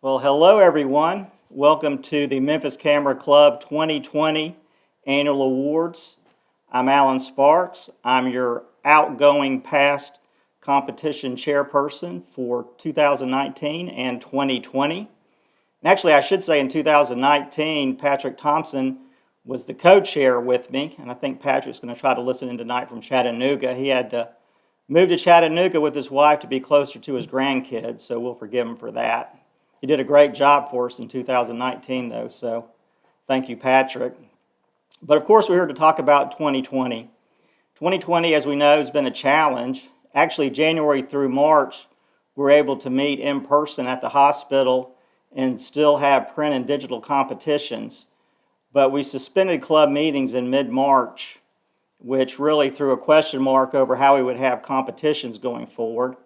Well, hello everyone. Welcome to the Memphis Camera Club 2020 Annual Awards. I'm Alan Sparks. I'm your outgoing past competition chairperson for 2019 and 2020. And actually, I should say in 2019, Patrick Thompson was the co-chair with me, and I think Patrick's going to try to listen in tonight from Chattanooga. He had to move to Chattanooga with his wife to be closer to his grandkids, so we'll forgive him for that. He did a great job for us in 2019, though, so thank you, Patrick. But of course, we're here to talk about 2020. 2020, as we know, has been a challenge. Actually, January through March, we were able to meet in person at the hospital and still have print and digital competitions. But we suspended club meetings in mid-March, which really threw a question mark over how we would have competitions going forward.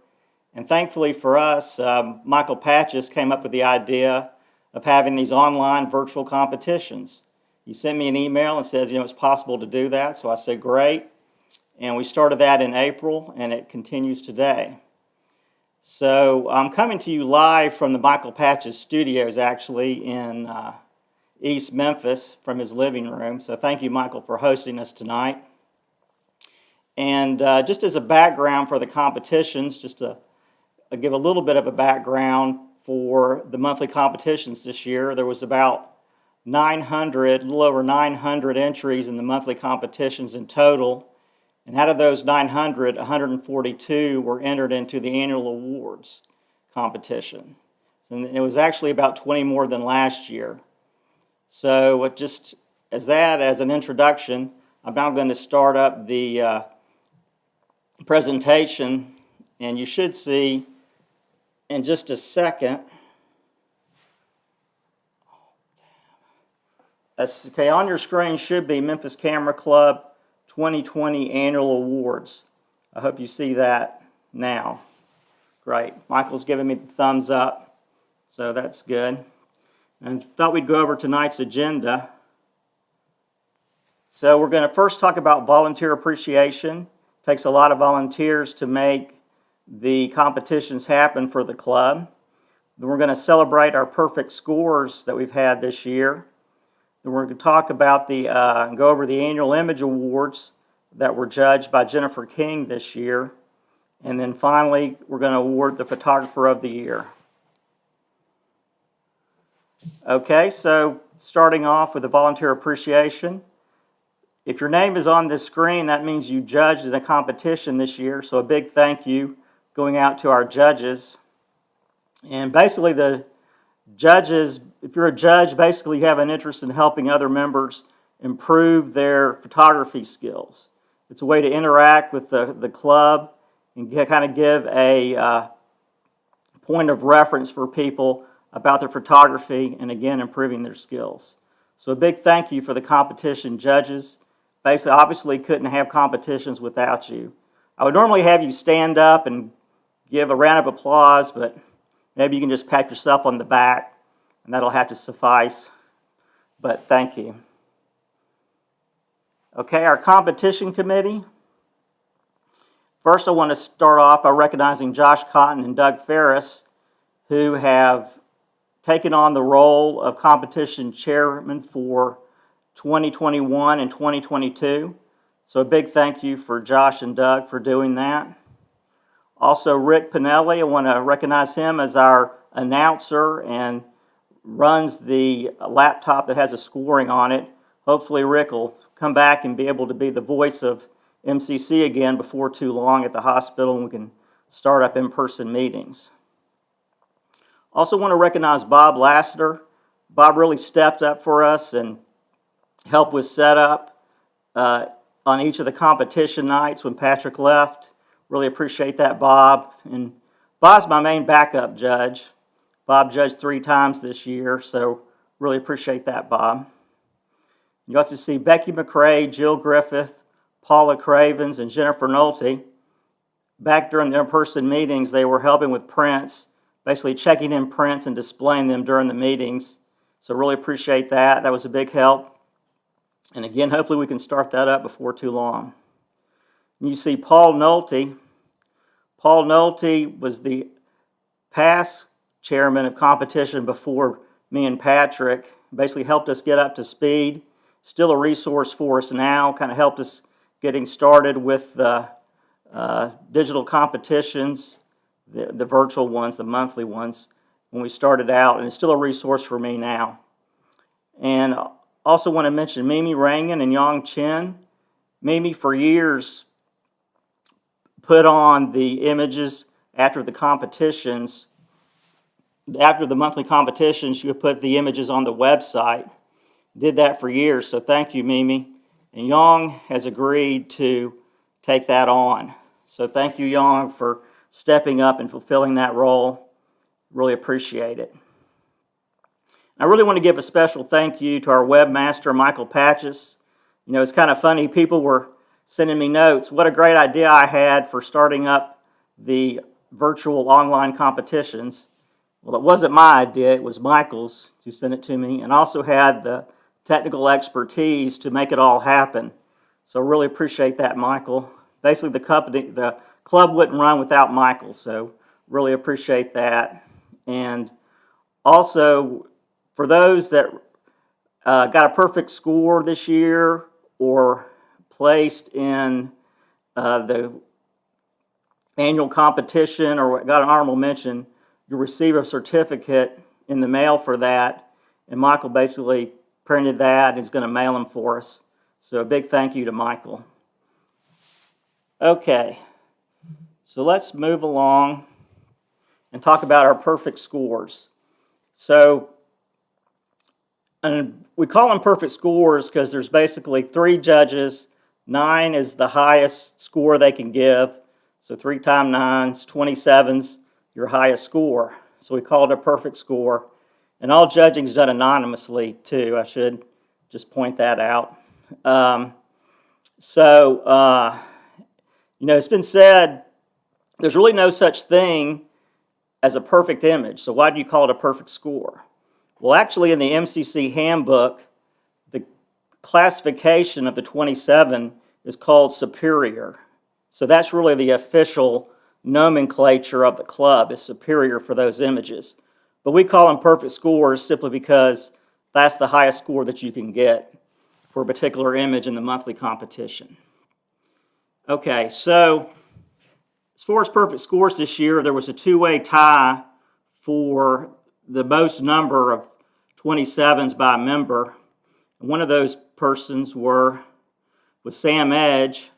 And thankfully for us, Michael Patches came up with the idea of having these online virtual competitions. He sent me an email and says, it's possible to do that. So I said, great. And we started that in April, and it continues today. So I'm coming to you live from the Michael Patches studios, actually, in East Memphis from his living room. So thank you, Michael, for hosting us tonight. And just as a background for the competitions, just to give a little bit of a background for the monthly competitions this year. There was about 900, a little over 900 entries in the monthly competitions in total. And out of those 900, 142 were entered into the annual awards competition. And it was actually about 20 more than last year. So just as an introduction, I'm now going to start up the presentation, and you should see in just a second. Okay, on your screen should be Memphis Camera Club 2020 Annual Awards. I hope you see that now. Great. Michael's giving me the thumbs up, so that's good. And thought we'd go over tonight's agenda. So we're going to first talk about volunteer appreciation. It takes a lot of volunteers to make the competitions happen for the club. Then we're going to celebrate our perfect scores that we've had this year. Then we're going to talk about go over the annual image awards that were judged by Jennifer King this year. And then finally, we're going to award the photographer of the year. Okay, so starting off with the volunteer appreciation. If your name is on this screen, that means you judged in a competition this year, so a big thank you going out to our judges. And basically the judges, if you're a judge, basically you have an interest in helping other members improve their photography skills. It's a way to interact with the club and kind of give a point of reference for people about their photography and again improving their skills. So a big thank you for the competition judges. Basically, obviously couldn't have competitions without you. I would normally have you stand up and give a round of applause, but maybe you can just pat yourself on the back, and that'll have to suffice. But thank you. Okay, our competition committee. First, I want to start off by recognizing Josh Cotton and Doug Ferris, who have taken on the role of competition chairman for 2021 and 2022. So a big thank you for Josh and Doug for doing that. Also, Rick Pinelli, I want to recognize him as our announcer and runs the laptop that has a scoring on it. Hopefully Rick will come back and be able to be the voice of MCC again before too long at the hospital, and we can start up in-person meetings. Also want to recognize Bob Lassiter. Bob really stepped up for us and helped with setup on each of the competition nights when Patrick left. Really appreciate that, Bob. And Bob's my main backup judge. Bob judged 3 times this year, so really appreciate that, Bob. You also see Becky McRae, Jill Griffith, Paula Cravens, and Jennifer Nolte. Back during the in-person meetings, they were helping with prints, basically checking in prints and displaying them during the meetings. So really appreciate that. That was a big help. And again, hopefully we can start that up before too long. And you see Paul Nolte. Paul Nolte was the past chairman of competition before me and Patrick, basically helped us get up to speed. Still a resource for us now, kind of helped us getting started with the digital competitions, the virtual ones, the monthly ones, when we started out, and it's still a resource for me now. And also want to mention Mimi Rangan and Yang Chen. Mimi, for years, put on the images after the competitions. After the monthly competitions, she would put the images on the website. Did that for years, so thank you, Mimi. And Yang has agreed to take that on. So thank you, Yang, for stepping up and fulfilling that role. Really appreciate it. I really want to give a special thank you to our webmaster, Michael Patches. You know, it's kind of funny, people were sending me notes. What a great idea I had for starting up the virtual online competitions. Well, it wasn't my idea, it was Michael's who sent it to me, and also had the technical expertise to make it all happen. So really appreciate that, Michael. Basically, the club wouldn't run without Michael, so really appreciate that. And also, for those that got a perfect score this year or placed in the annual competition or got an honorable mention, you'll receive a certificate in the mail for that. And Michael basically printed that and is going to mail them for us. So a big thank you to Michael. Okay, so let's move along and talk about our perfect scores. So, and we call them perfect scores because there's basically 3 judges. 9 is the highest score they can give. So 3 times 9 is 27's your highest score. So we call it a perfect score. And all judging is done anonymously too. I should just point that out. You know, it's been said there's really no such thing as a perfect image. So why do you call it a perfect score? Well, actually, in the MCC handbook, the classification of the 27 is called superior. So that's really the official nomenclature of the club, is superior for those images. But we call them perfect scores simply because that's the highest score that you can get for a particular image in the monthly competition. Okay, so as far as perfect scores this year, there was a 2-way tie for the most number of 27s by a member. And one of those persons was Sam Edge.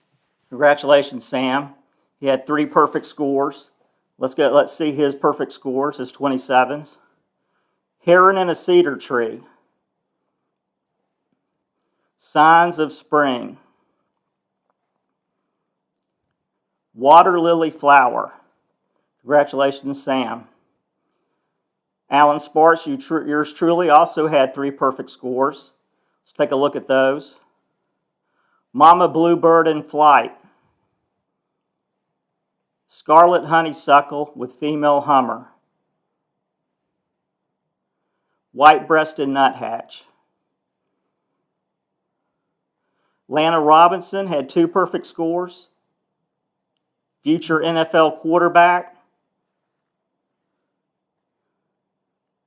Congratulations, Sam. He had 3 perfect scores. Let's see his perfect scores, his 27s. Heron in a Cedar Tree. Signs of Spring. Water Lily Flower. Congratulations, Sam. Alan Sparks, yours truly, also had 3 perfect scores. Let's take a look at those. Mama Bluebird in Flight. Scarlet Honeysuckle with Female Hummer. White-breasted Nuthatch. Lana Robinson had 2 perfect scores. Future NFL quarterback.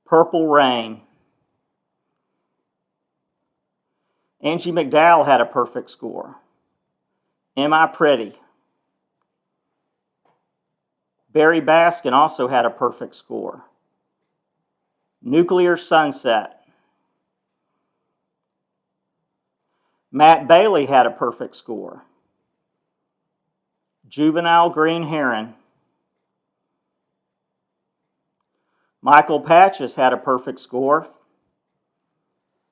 Purple Rain. Angie McDowell had a perfect score. Am I Pretty? Barry Baskin also had a perfect score. Nuclear Sunset. Matt Bailey had a perfect score. Juvenile Green Heron. Michael Patches had a perfect score.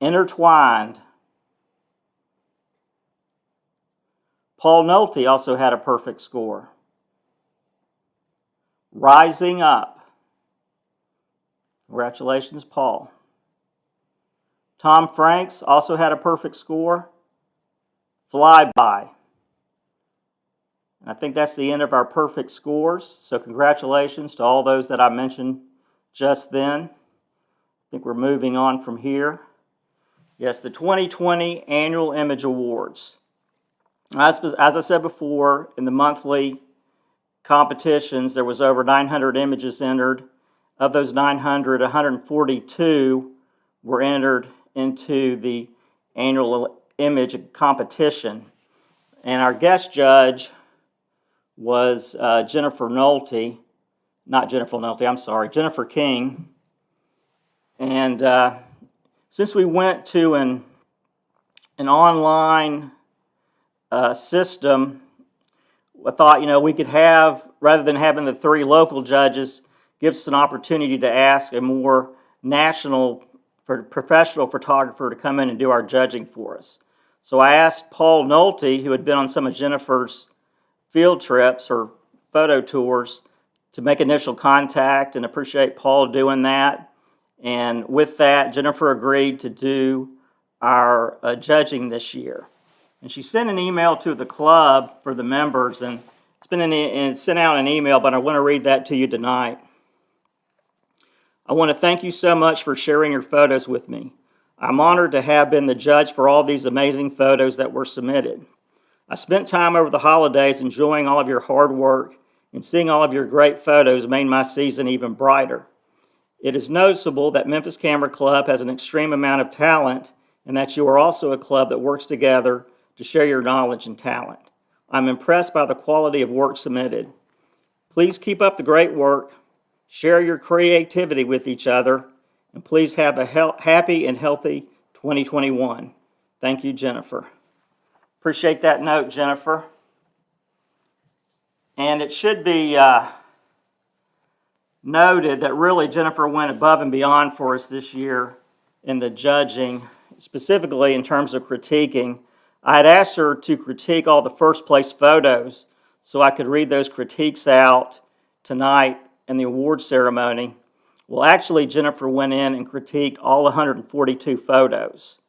Intertwined. Paul Nolte also had a perfect score. Rising Up. Congratulations, Paul. Tom Franks also had a perfect score. Flyby. And I think that's the end of our perfect scores. So congratulations to all those that I mentioned just then. I think we're moving on from here. Yes, the 2020 Annual Image Awards. As I said before, in the monthly competitions, there was over 900 images entered. of those 900, 142 were entered into the annual image competition. And our guest judge was Jennifer King. And since we went to an online system, I thought, we could have, rather than having the 3 local judges, give us an opportunity to ask a more national, professional photographer to come in and do our judging for us. So I asked Paul Nolte, who had been on some of Jennifer's field trips or photo tours, to make initial contact, and appreciate Paul doing that. And with that, Jennifer agreed to do our judging this year. And she sent an email to the club for the members, and it's sent out an email, but I want to read that to you tonight. I want to thank you so much for sharing your photos with me. I'm honored to have been the judge for all these amazing photos that were submitted. I spent time over the holidays enjoying all of your hard work, and seeing all of your great photos made my season even brighter. It is noticeable that Memphis Camera Club has an extreme amount of talent, and that you are also a club that works together to share your knowledge and talent. I'm impressed by the quality of work submitted. Please keep up the great work, share your creativity with each other, and please have a happy and healthy 2021. Thank you, Jennifer. Appreciate that note, Jennifer. And it should be noted that really Jennifer went above and beyond for us this year in the judging, specifically in terms of critiquing. I had asked her to critique all the first place photos so I could read those critiques out tonight in the award ceremony. Well, actually, Jennifer went in and critiqued all 142 photos.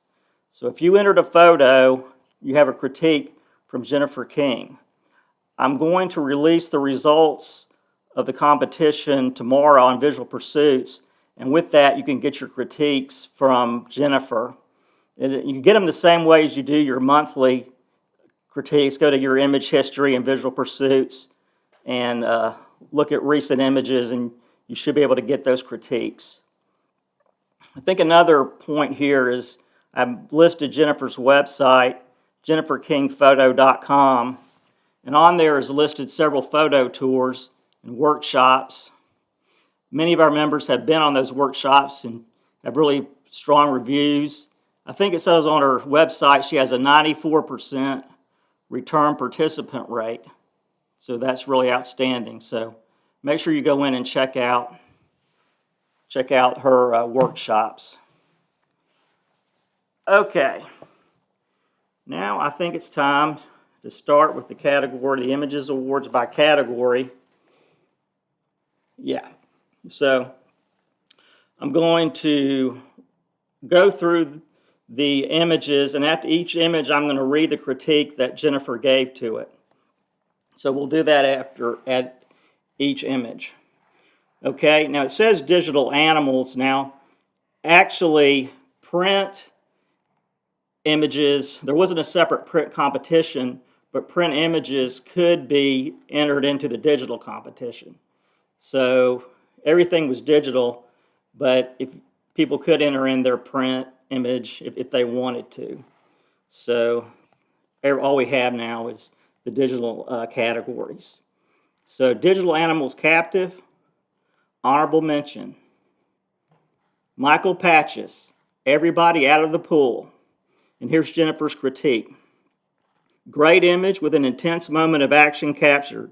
So if you entered a photo, you have a critique from Jennifer King. I'm going to release the results of the competition tomorrow on Visual Pursuits, and with that, you can get your critiques from Jennifer. You can get them the same way as you do your monthly critiques. Go to your image history and Visual Pursuits and look at recent images, and you should be able to get those critiques. I think another point here is I've listed Jennifer's website, jenniferkingphoto.com, and on there is listed several photo tours and workshops. Many of our members have been on those workshops and have really strong reviews. I think it says on her website she has a 94% return participant rate. So that's really outstanding. So make sure you go in and check out her workshops. Okay. Now I think it's time to start with the category, the Images Awards by category. Yeah. So I'm going to go through the images, and after each image I'm going to read the critique that Jennifer gave to it. So we'll do that at each image. Okay, now it says digital animals. Now, actually, print images, there wasn't a separate print competition, but print images could be entered into the digital competition. So everything was digital, but if people could enter in their print image if they wanted to. So all we have now is the digital categories. So digital animals captive, honorable mention. Michael Patches, everybody out of the pool. And here's Jennifer's critique. Great image with an intense moment of action captured.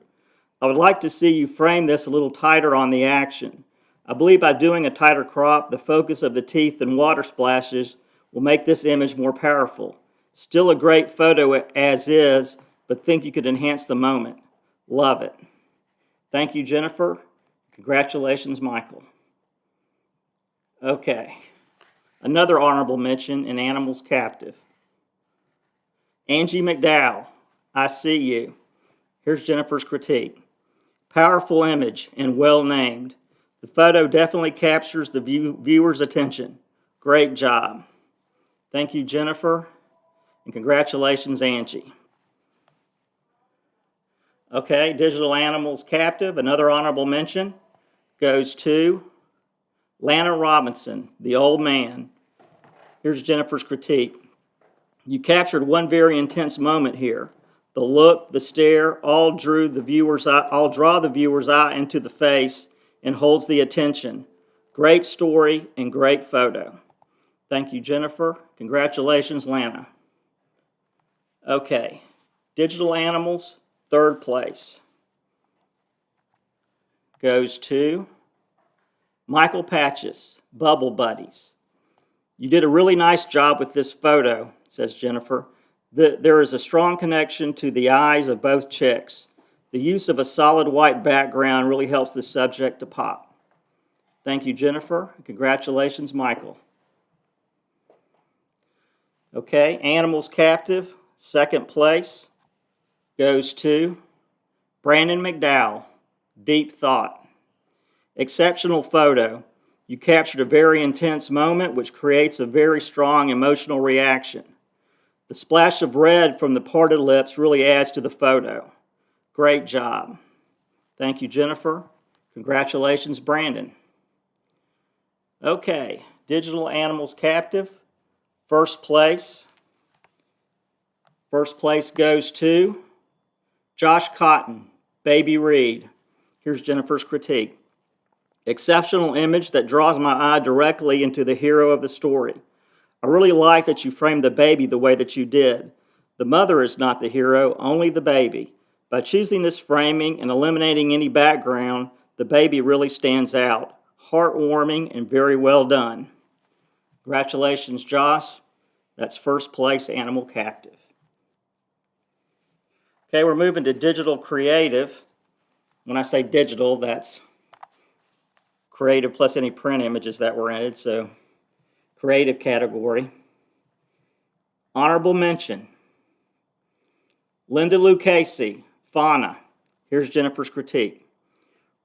I would like to see you frame this a little tighter on the action. I believe by doing a tighter crop, the focus of the teeth and water splashes will make this image more powerful. Still a great photo as is, but think you could enhance the moment. Love it. Thank you, Jennifer. Congratulations, Michael. Okay. Another honorable mention in Animals Captive. Angie McDowell, I see you. Here's Jennifer's critique. Powerful image and well named. The photo definitely captures the viewer's attention. Great job. Thank you, Jennifer, and congratulations, Angie. Okay, Digital Animals Captive, another honorable mention goes to Lana Robinson, the old man. Here's Jennifer's critique. You captured one very intense moment here. The look, the stare, all draw the viewer's eye into the face and holds the attention. Great story and great photo. Thank you, Jennifer. Congratulations, Lana. Okay, digital animals, third place goes to Michael Patches, Bubble Buddies. You did a really nice job with this photo, says Jennifer. There is a strong connection to the eyes of both chicks. The use of a solid white background really helps the subject to pop. Thank you, Jennifer. Congratulations, Michael. Okay, Animals Captive, second place goes to Brandon McDowell, Deep Thought. Exceptional photo. You captured a very intense moment which creates a very strong emotional reaction. The splash of red from the parted lips really adds to the photo. Great job. Thank you, Jennifer. Congratulations, Brandon. Okay, Digital Animals Captive, first place. First place goes to Josh Cotton, Baby Reed. Here's Jennifer's critique. Exceptional image that draws my eye directly into the hero of the story. I really like that you framed the baby the way that you did. The mother is not the hero, only the baby. By choosing this framing and eliminating any background, the baby really stands out. Heartwarming and very well done. Congratulations, Josh. That's first place, Animal Captive. Okay, we're moving to digital creative. When I say digital, that's creative plus any print images that were in it, so creative category. Honorable mention, Linda Lucchese, Fauna. Here's Jennifer's critique.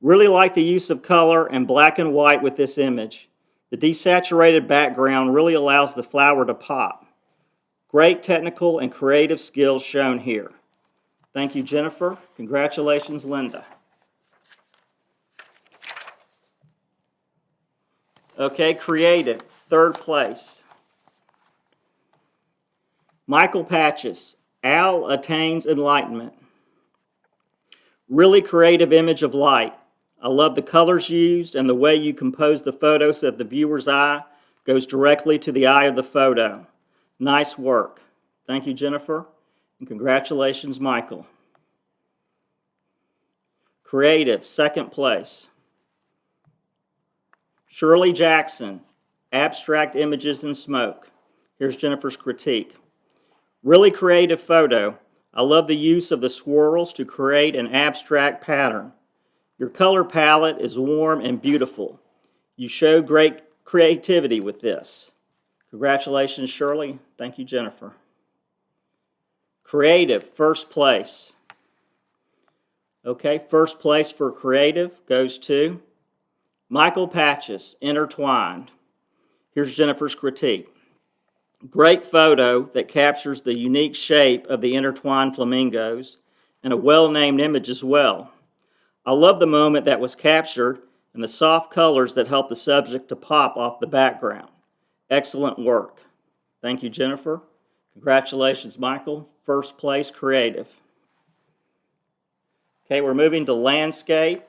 Really like the use of color and black and white with this image. The desaturated background really allows the flower to pop. Great technical and creative skills shown here. Thank you, Jennifer. Congratulations, Linda. Okay, creative, third place. Michael Patches, Al Attains Enlightenment. Really creative image of light. I love the colors used and the way you compose the photo so that the viewer's eye goes directly to the eye of the photo. Nice work. Thank you, Jennifer, and congratulations, Michael. Creative, second place. Shirley Jackson, Abstract Images and Smoke. Here's Jennifer's critique. Really creative photo. I love the use of the swirls to create an abstract pattern. Your color palette is warm and beautiful. You show great creativity with this. Congratulations, Shirley. Thank you, Jennifer. Creative, first place. Okay, first place for creative goes to Michael Patches, Intertwined. Here's Jennifer's critique. Great photo that captures the unique shape of the intertwined flamingos and a well-named image as well. I love the moment that was captured and the soft colors that help the subject to pop off the background. Excellent work. Thank you, Jennifer. Congratulations, Michael. First place, creative. Okay, we're moving to landscape.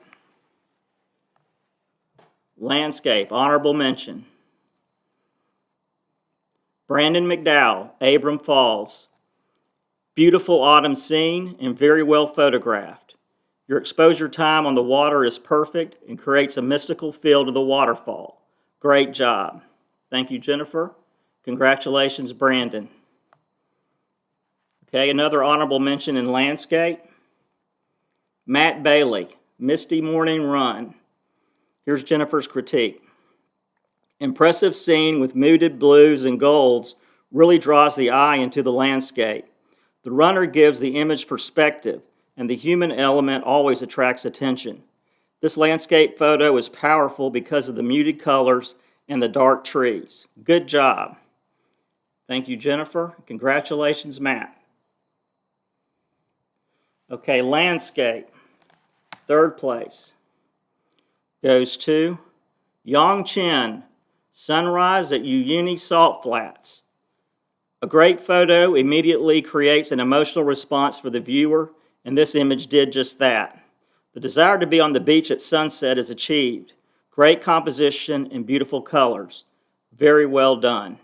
Landscape, honorable mention. Brandon McDowell, Abram Falls. Beautiful autumn scene and very well photographed. Your exposure time on the water is perfect and creates a mystical feel to the waterfall. Great job. Thank you, Jennifer. Congratulations, Brandon. Okay, another honorable mention in landscape. Matt Bailey, Misty Morning Run. Here's Jennifer's critique. Impressive scene with muted blues and golds really draws the eye into the landscape. The runner gives the image perspective, and the human element always attracts attention. This landscape photo is powerful because of the muted colors and the dark trees. Good job. Thank you, Jennifer. Congratulations, Matt. Okay, landscape. Third place goes to Yang Chen, sunrise at Uyuni Salt Flats. A great photo immediately creates an emotional response for the viewer, and this image did just that. The desire to be on the beach at sunset is achieved. Great composition and beautiful colors. Very well done.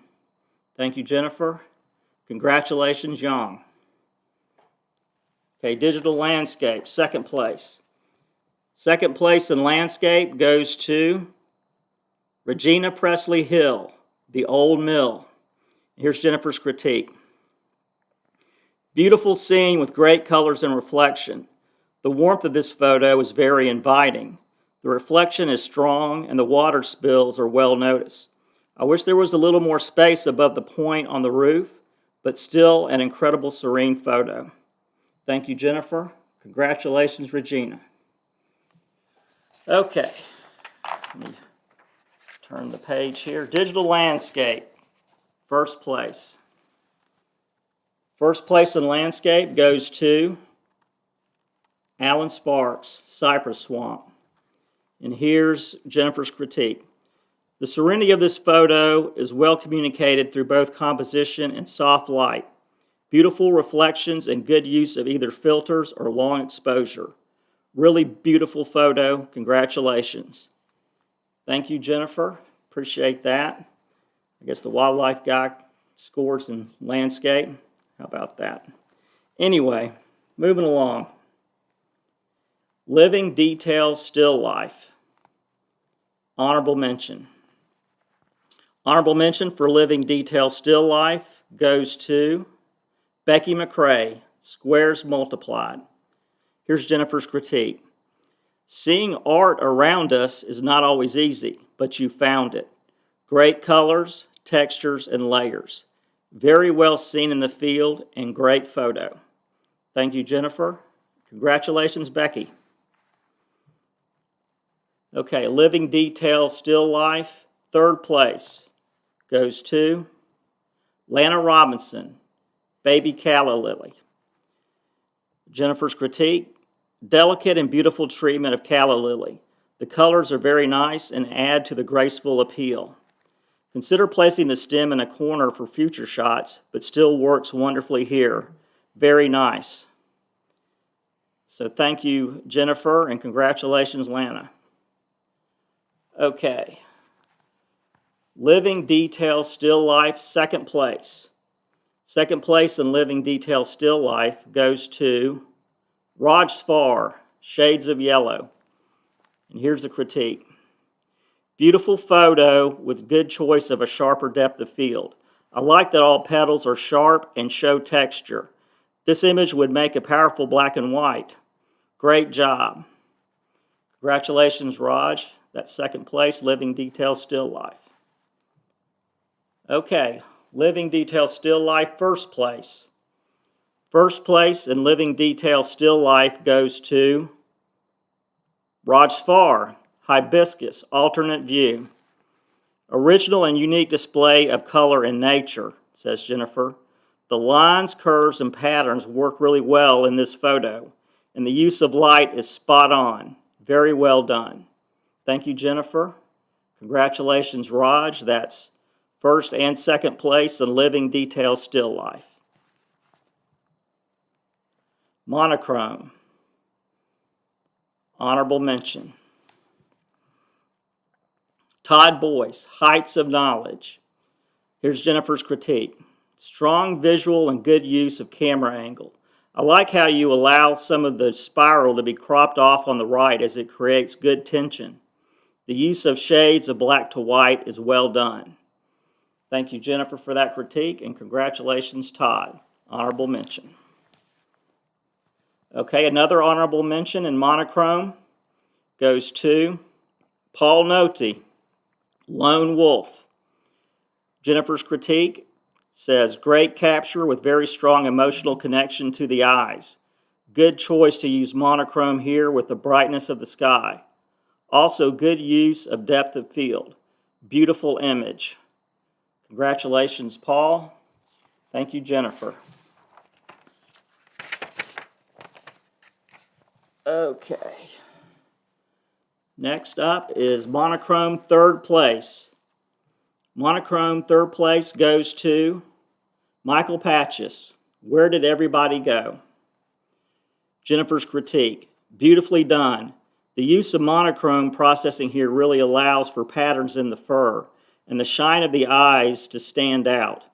Thank you, Jennifer. Congratulations, Yang. Okay, digital landscape, second place. Second place in landscape goes to Regina Presley Hill, The Old Mill. Here's Jennifer's critique. Beautiful scene with great colors and reflection. The warmth of this photo is very inviting. The reflection is strong and the water spills are well noticed. I wish there was a little more space above the point on the roof, but still an incredible serene photo. Thank you, Jennifer. Congratulations, Regina. Okay, let me turn the page here. Digital landscape, first place. First place in landscape goes to Alan Sparks, Cypress Swamp. And here's Jennifer's critique. The serenity of this photo is well communicated through both composition and soft light. Beautiful reflections and good use of either filters or long exposure. Really beautiful photo. Congratulations. Thank you, Jennifer. Appreciate that. I guess the wildlife guy scores in landscape. How about that? Anyway, moving along. Living detail still life. Honorable mention. Honorable mention for living detail still life goes to Becky McCrae, Squares Multiplied. Here's Jennifer's critique. Seeing art around us is not always easy, but you found it. Great colors, textures, and layers. Very well seen in the field and great photo. Thank you, Jennifer. Congratulations, Becky. Okay, living detail still life, third place goes to Lana Robinson, Baby Calla Lily. Jennifer's critique, delicate and beautiful treatment of calla lily. The colors are very nice and add to the graceful appeal. Consider placing the stem in a corner for future shots, but still works wonderfully here. Very nice. So thank you, Jennifer, and congratulations, Lana. Okay. Living detail still life, second place. Second place in living detail still life goes to Raj Spar, Shades of Yellow. And here's the critique. Beautiful photo with good choice of a sharper depth of field. I like that all petals are sharp and show texture. This image would make a powerful black and white. Great job. Congratulations, Raj. That's second place, living detail still life. Okay, living detail still life, first place. First place in living detail still life goes to Raj Spar, Hibiscus, Alternate View. Original and unique display of color in nature, says Jennifer. The lines, curves, and patterns work really well in this photo, and the use of light is spot on. Very well done. Thank you, Jennifer. Congratulations, Raj. That's first and second place in living detail still life. Monochrome. Honorable mention. Todd Boyce, Heights of Knowledge. Here's Jennifer's critique. Strong visual and good use of camera angle. I like how you allow some of the spiral to be cropped off on the right as it creates good tension. The use of shades of black to white is well done. Thank you, Jennifer, for that critique, and congratulations, Todd. Honorable mention. Okay, another honorable mention in monochrome goes to Paul Noty, Lone Wolf. Jennifer's critique says, great capture with very strong emotional connection to the eyes. Good choice to use monochrome here with the brightness of the sky. Also, good use of depth of field. Beautiful image. Congratulations, Paul. Thank you, Jennifer. Okay. Next up is Monochrome third place. Monochrome third place goes to Michael Patches. Where did everybody go? Jennifer's critique. Beautifully done. The use of monochrome processing here really allows for patterns in the fur and the shine of the eyes to stand out.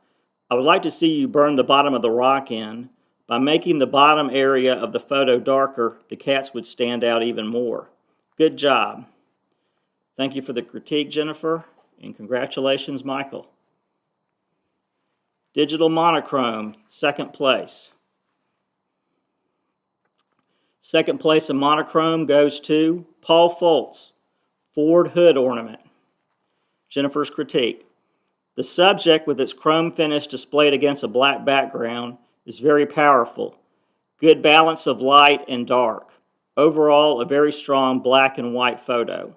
I would like to see you burn the bottom of the rock in. By making the bottom area of the photo darker, the cats would stand out even more. Good job. Thank you for the critique, Jennifer, and congratulations, Michael. Digital monochrome, second place. Second place in monochrome goes to Paul Foltz, Ford hood ornament. Jennifer's critique. The subject with its chrome finish displayed against a black background is very powerful. Good balance of light and dark. Overall, a very strong black and white photo.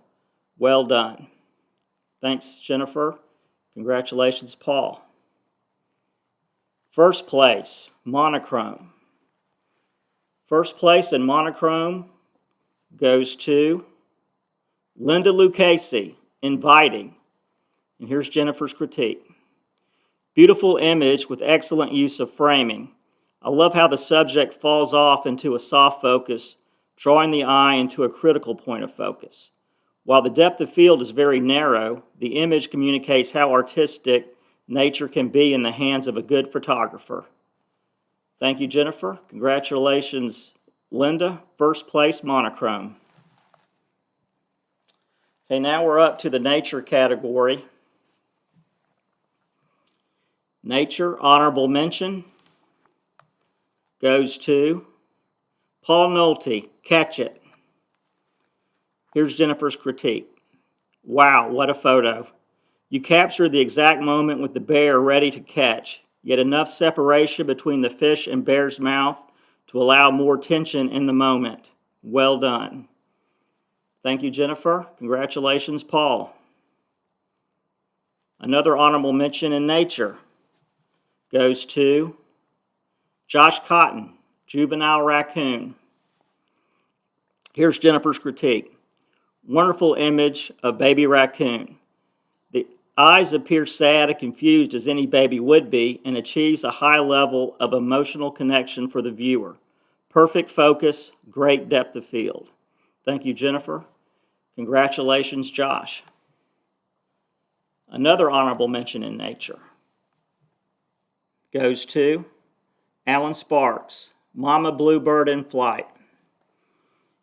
Well done. Thanks, Jennifer. Congratulations, Paul. First place, monochrome. First place in monochrome goes to Linda Lucchese, Inviting. And here's Jennifer's critique. Beautiful image with excellent use of framing. I love how the subject falls off into a soft focus, drawing the eye into a critical point of focus. While the depth of field is very narrow, the image communicates how artistic nature can be in the hands of a good photographer. Thank you, Jennifer. Congratulations, Linda. First place, monochrome. Okay, now we're up to the nature category. Nature, honorable mention, goes to Paul Nolte, Catch It. Here's Jennifer's critique. Wow, what a photo. You captured the exact moment with the bear ready to catch, yet enough separation between the fish and bear's mouth to allow more tension in the moment. Well done. Thank you, Jennifer. Congratulations, Paul. Another honorable mention in nature goes to Josh Cotton, Juvenile Raccoon. Here's Jennifer's critique. Wonderful image of baby raccoon. The eyes appear sad and confused as any baby would be and achieves a high level of emotional connection for the viewer. Perfect focus, great depth of field. Thank you, Jennifer. Congratulations, Josh. Another honorable mention in nature goes to Alan Sparks, Mama Bluebird in Flight.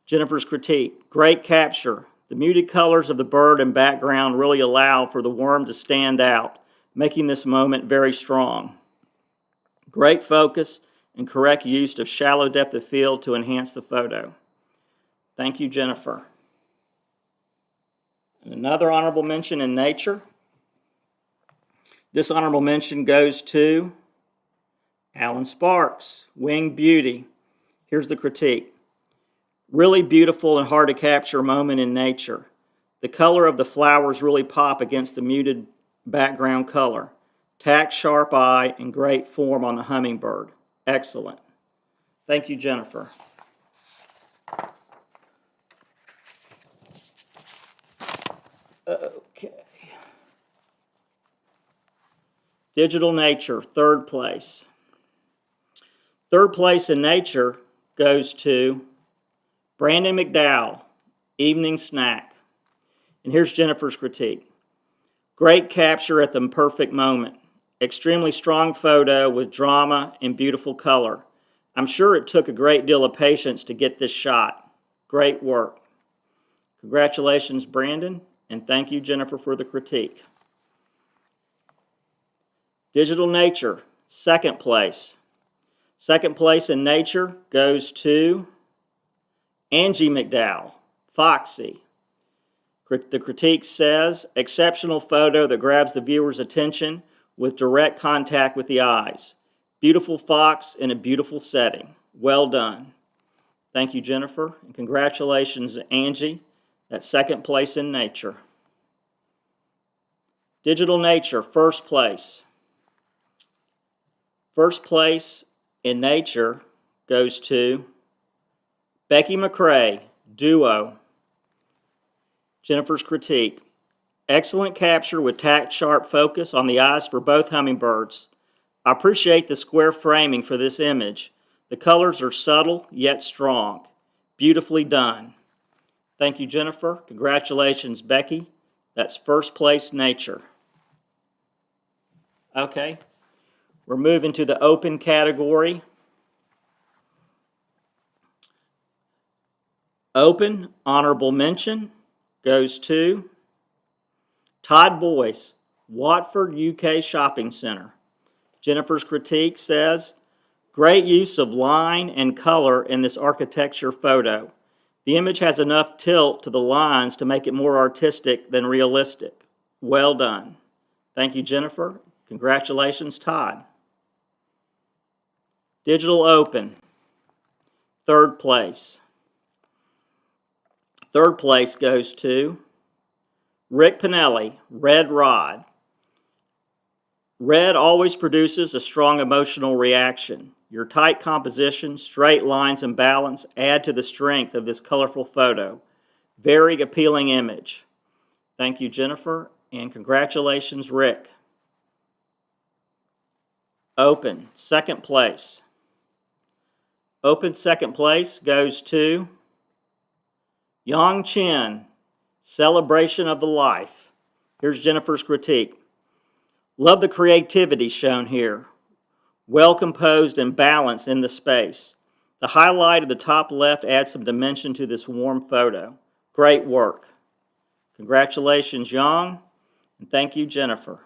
Jennifer's critique, great capture. The muted colors of the bird and background really allow for the worm to stand out, making this moment very strong. Great focus and correct use of shallow depth of field to enhance the photo. Thank you, Jennifer. And another honorable mention in nature. This honorable mention goes to Alan Sparks, Winged Beauty. Here's the critique. Really beautiful and hard to capture moment in nature. The color of the flowers really pop against the muted background color. Tact, sharp eye, and great form on the hummingbird. Excellent. Thank you, Jennifer. Okay. Digital nature, third place. Third place in nature goes to Brandon McDowell, Evening Snack. And here's Jennifer's critique. Great capture at the perfect moment. Extremely strong photo with drama and beautiful color. I'm sure it took a great deal of patience to get this shot. Great work. Congratulations, Brandon, and thank you, Jennifer, for the critique. Digital nature, second place. Second place in nature goes to Angie McDowell, Foxy. The critique says, exceptional photo that grabs the viewer's attention with direct contact with the eyes. Beautiful fox in a beautiful setting. Well done. Thank you, Jennifer, and congratulations, Angie. That's second place in nature. Digital nature, first place. First place in nature goes to Becky McCrae, Duo. Jennifer's critique. Excellent capture with tack-sharp focus on the eyes for both hummingbirds. I appreciate the square framing for this image. The colors are subtle yet strong. Beautifully done. Thank you, Jennifer. Congratulations, Becky. That's first place nature. Okay, we're moving to the open category. Open, honorable mention, goes to Todd Boyce, Watford, UK Shopping Centre. Jennifer's critique says, great use of line and color in this architecture photo. The image has enough tilt to the lines to make it more artistic than realistic. Well done. Thank you, Jennifer. Congratulations, Todd. Digital Open, third place. Third place goes to Rick Pinelli, Red Rod. Red always produces a strong emotional reaction. Your tight composition, straight lines, and balance add to the strength of this colorful photo. Very appealing image. Thank you, Jennifer, and congratulations, Rick. Open, second place. Open second place goes to Yang Chen, Celebration of the Life. Here's Jennifer's critique. Love the creativity shown here. Well composed and balanced in the space. The highlight of the top left adds some dimension to this warm photo. Great work. Congratulations, Yang, and thank you, Jennifer.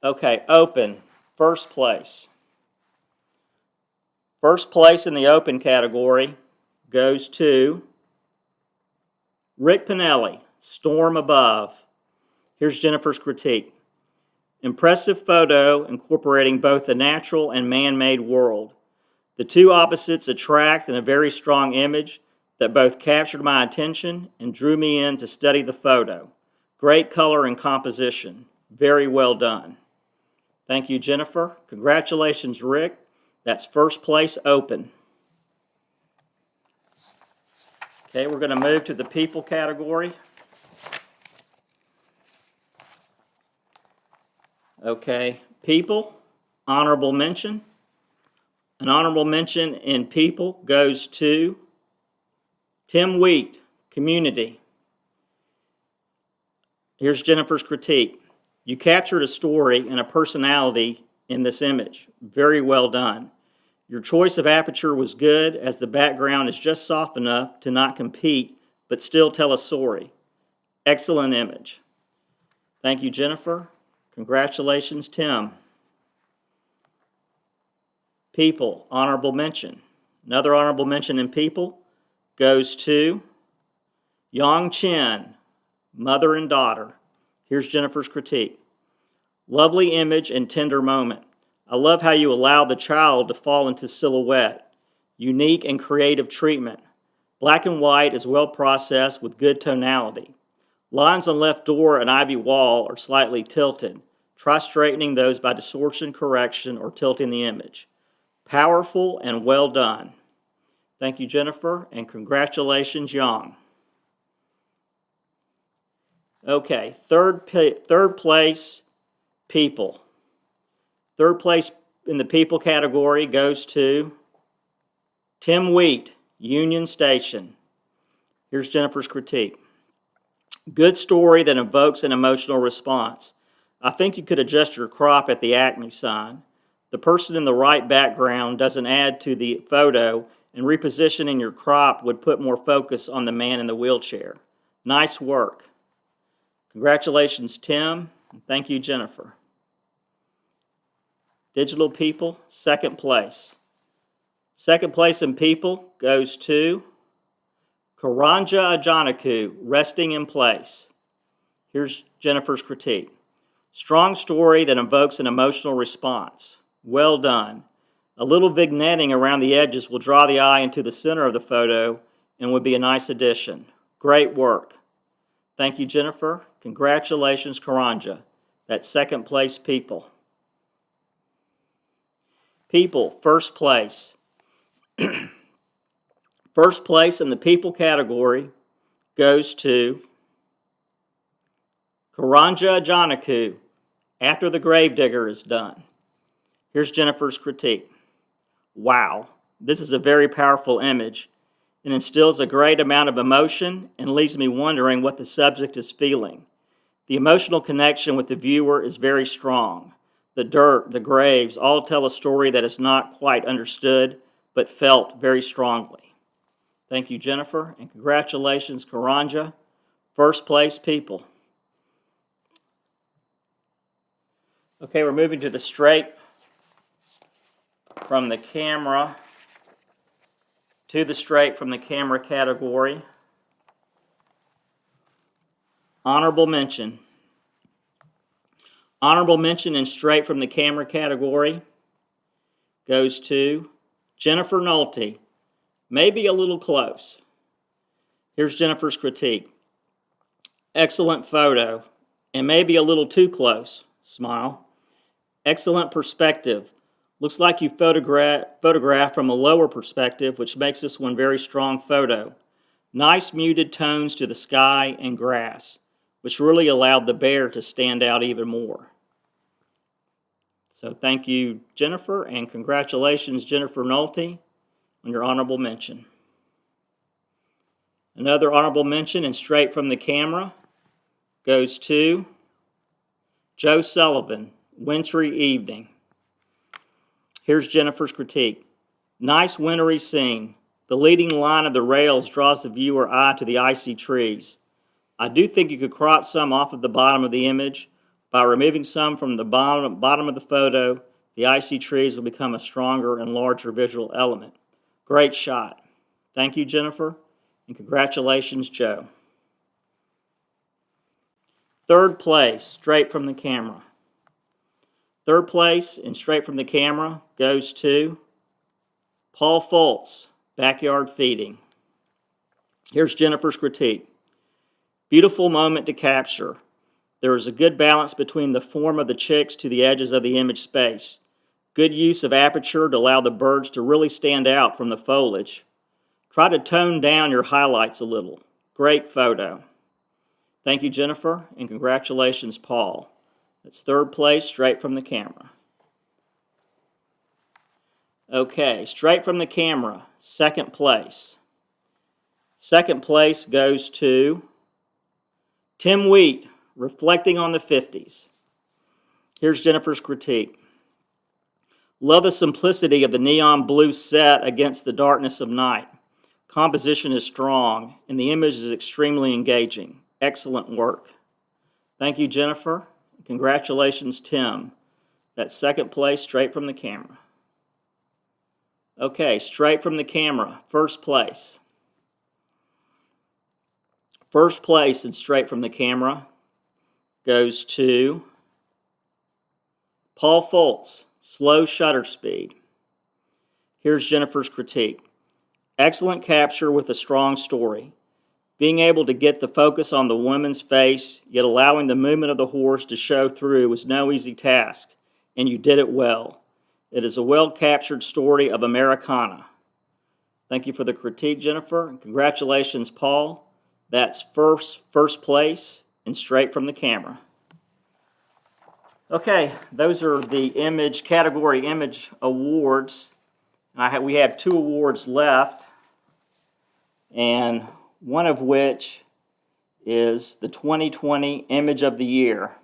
Okay, open, first place. First place in the open category goes to Rick Pinelli, Storm Above. Here's Jennifer's critique. Impressive photo incorporating both the natural and man-made world. The two opposites attract in a very strong image that both captured my attention and drew me in to study the photo. Great color and composition. Very well done. Thank you, Jennifer. Congratulations, Rick. That's first place open. Okay, we're going to move to the people category. Okay, people, honorable mention. An honorable mention in people goes to Tim Wheat, Community. Here's Jennifer's critique. You captured a story and a personality in this image. Very well done. Your choice of aperture was good as the background is just soft enough to not compete but still tell a story. Excellent image. Thank you, Jennifer. Congratulations, Tim. People, honorable mention. Another honorable mention in people goes to Yang Chen, Mother and Daughter. Here's Jennifer's critique. Lovely image and tender moment. I love how you allow the child to fall into silhouette. Unique and creative treatment. Black and white is well processed with good tonality. Lines on left door and ivy wall are slightly tilted. Try straightening those by distortion correction or tilting the image. Powerful and well done. Thank you, Jennifer, and congratulations, Yang. Okay, third place, people. Third place in the people category goes to Tim Wheat, Union Station. Here's Jennifer's critique. Good story that evokes an emotional response. I think you could adjust your crop at the Acme sign. The person in the right background doesn't add to the photo, and repositioning your crop would put more focus on the man in the wheelchair. Nice work. Congratulations, Tim, and thank you, Jennifer. Digital people, second place. Second place in people goes to Karanja Ajanaku, Resting in Place. Here's Jennifer's critique. Strong story that evokes an emotional response. Well done. A little vignetting around the edges will draw the eye into the center of the photo and would be a nice addition. Great work. Thank you, Jennifer. Congratulations, Karanja. That's second place people. People, first place. First place in the people category goes to Karanja Janaku after the gravedigger is done. Here's Jennifer's critique. Wow, this is a very powerful image. It instills a great amount of emotion and leaves me wondering what the subject is feeling. The emotional connection with the viewer is very strong. The dirt, the graves, all tell a story that is not quite understood, but felt very strongly. Thank you, Jennifer, and congratulations, Karanja. First place people. Okay, we're moving to the straight from the camera to the straight from the camera category. Honorable mention. Honorable mention in straight from the camera category goes to Jennifer Nolte. Maybe a little close. Here's Jennifer's critique. Excellent photo, and maybe a little too close. Smile. Excellent perspective. Looks like you photographed from a lower perspective, which makes this one a very strong photo. Nice muted tones to the sky and grass, which really allowed the bear to stand out even more. So thank you, Jennifer, and congratulations, Jennifer Nolte, on your honorable mention. Another honorable mention and straight from the camera goes to Joe Sullivan, Wintry Evening. Here's Jennifer's critique. Nice wintry scene. The leading line of the rails draws the viewer eye to the icy trees. I do think you could crop some off of the bottom of the image. By removing some from the bottom of the photo, the icy trees will become a stronger and larger visual element. Great shot. Thank you, Jennifer, and congratulations, Joe. Third place, straight from the camera. Third place and straight from the camera goes to Paul Foltz, Backyard Feeding. Here's Jennifer's critique. Beautiful moment to capture. There is a good balance between the form of the chicks to the edges of the image space. Good use of aperture to allow the birds to really stand out from the foliage. Try to tone down your highlights a little. Great photo. Thank you, Jennifer, and congratulations, Paul. That's third place, straight from the camera. Okay, straight from the camera, second place. Second place goes to Tim Wheat, Reflecting on the 50s. Here's Jennifer's critique. Love the simplicity of the neon blue set against the darkness of night. Composition is strong, and the image is extremely engaging. Excellent work. Thank you, Jennifer. Congratulations, Tim. That's second place, straight from the camera. Okay, straight from the camera, first place. First place and straight from the camera goes to Paul Foltz, Slow Shutter Speed. Here's Jennifer's critique. Excellent capture with a strong story. Being able to get the focus on the woman's face, yet allowing the movement of the horse to show through was no easy task, and you did it well. It is a well-captured story of Americana. Thank you for the critique, Jennifer, and congratulations, Paul. That's first place and straight from the camera. Okay, those are the category image awards. We have 2 awards left, and one of which is the 2020 Image of the Year.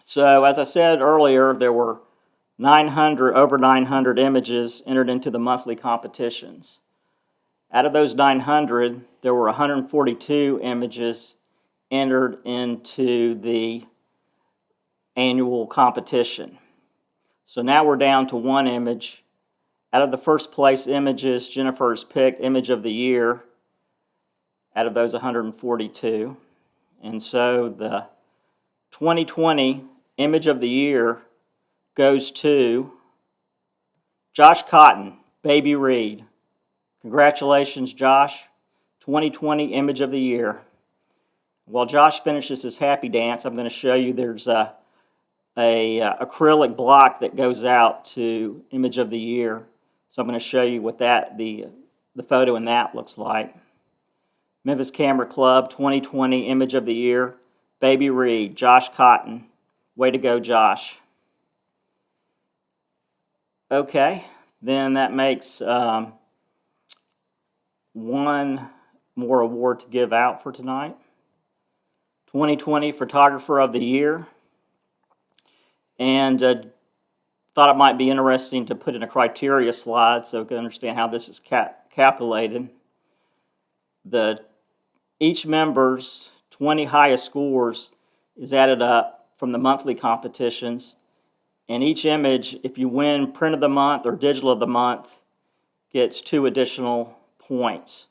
So, as I said earlier, there were over 900 images entered into the monthly competitions. Out of those 900, there were 142 images entered into the annual competition. So now we're down to 1 image. Out of the first place images, Jennifer has picked Image of the Year out of those 142. And so the 2020 Image of the Year goes to Josh Cotton, Baby Reed. Congratulations, Josh. 2020 Image of the Year. While Josh finishes his happy dance, I'm going to show you there's a acrylic block that goes out to Image of the Year. So I'm going to show you what the photo in that looks like. Memphis Camera Club 2020 Image of the Year, Baby Reed, Josh Cotton. Way to go, Josh. Okay, then that makes one more award to give out for tonight. 2020 Photographer of the Year. And thought it might be interesting to put in a criteria slide so you can understand how this is calculated. Each member's 20 highest scores is added up from the monthly competitions, and each image, if you win Print of the Month or Digital of the Month, gets 2 additional points.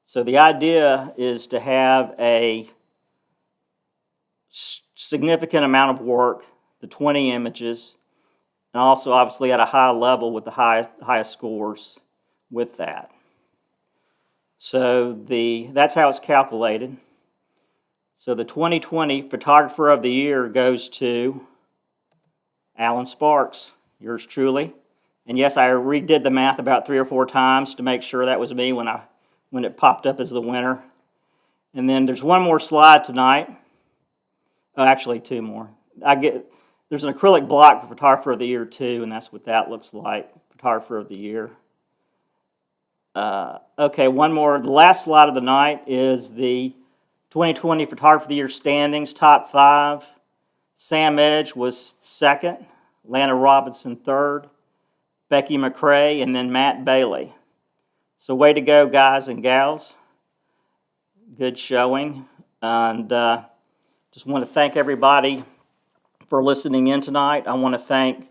So the idea is to have a significant amount of work, the 20 images, and also obviously at a high level with the highest scores with that. So that's how it's calculated. So the 2020 Photographer of the Year goes to Alan Sparks, yours truly. And yes, I redid the math about 3 or 4 times to make sure that was me when it popped up as the winner. And then there's one more slide tonight. Oh, actually 2 more. There's an acrylic block for Photographer of the Year too, and that's what that looks like, Photographer of the Year. Okay, one more. The last slide of the night is the 2020 Photographer of the Year standings, top 5. Sam Edge was 2nd, Lana Robinson 3rd, Becky McCrae, and then Matt Bailey. So way to go, guys and gals. Good showing. And just want to thank everybody for listening in tonight. I want to thank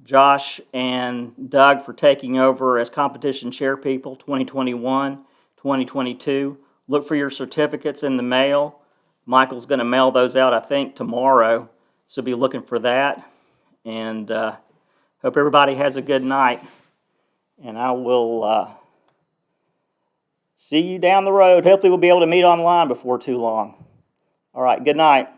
Josh and Doug for taking over as competition chair people 2021, 2022. Look for your certificates in the mail. Michael's going to mail those out, I think, tomorrow, so be looking for that. And hope everybody has a good night. And I will see you down the road. Hopefully we'll be able to meet online before too long. All right, good night.